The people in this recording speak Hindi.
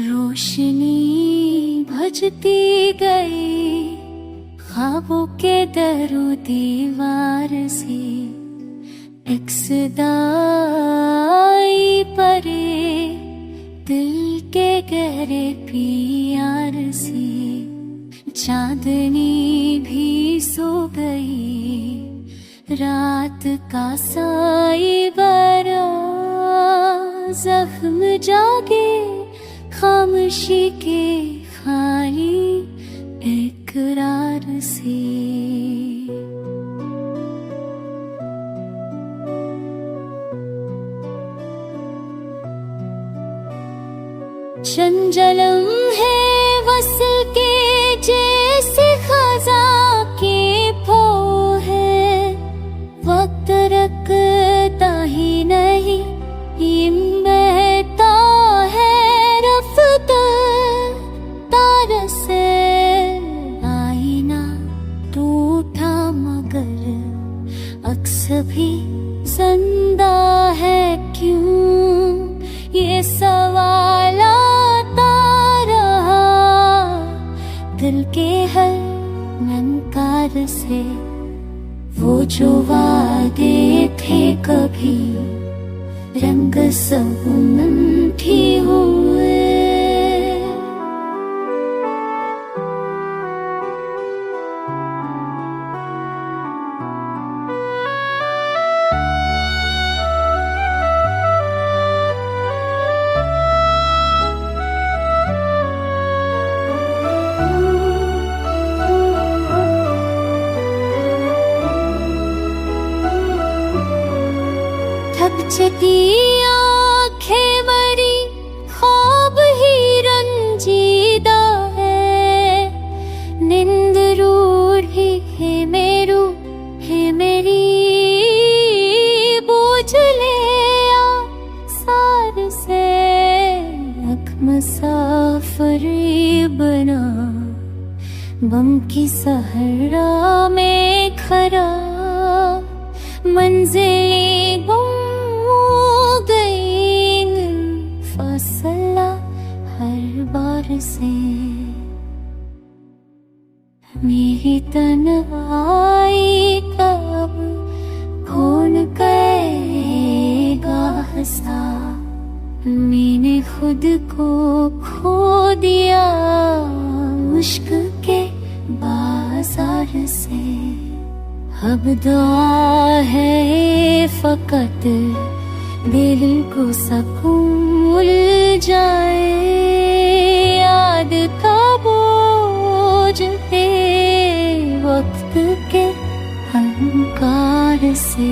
रोशनी भजती गई ख्वाबों के दरो दीवार से, एक सदाई परे दिल के गहरे प्यार से। चांदनी भी सो गई, रात का साई बरा, जख्म जागे खामोशी के खाली इकरार से। चंचलम है वसल के जैसे खजा के फो है, वक्त रखता ही नहीं ये बहता है रफ्ता। तारा से आईना टूटा मगर अक्स भी जिंदा है क्यों, ये सवाल दिल के हर ननकार से। वो जो वादे थे कभी रंग सब उनकी हुए। थकचती आँखें मरी ख्वाब ही रंजीदा है, नींद रूठी है मेरी बोझ ले आ सार से। अख मुसाफरी बना बम की सहरा में खरा, मंजिलें गुम फासला हर बार से। मेरी तन्हाई कब कौन करेगा हंसा, मैंने खुद को खो दिया इश्क के बाजार से। अब दुआ है फकत दिल को सकून मिल जाए, याद का बोझ पे वक्त के अहंकार से।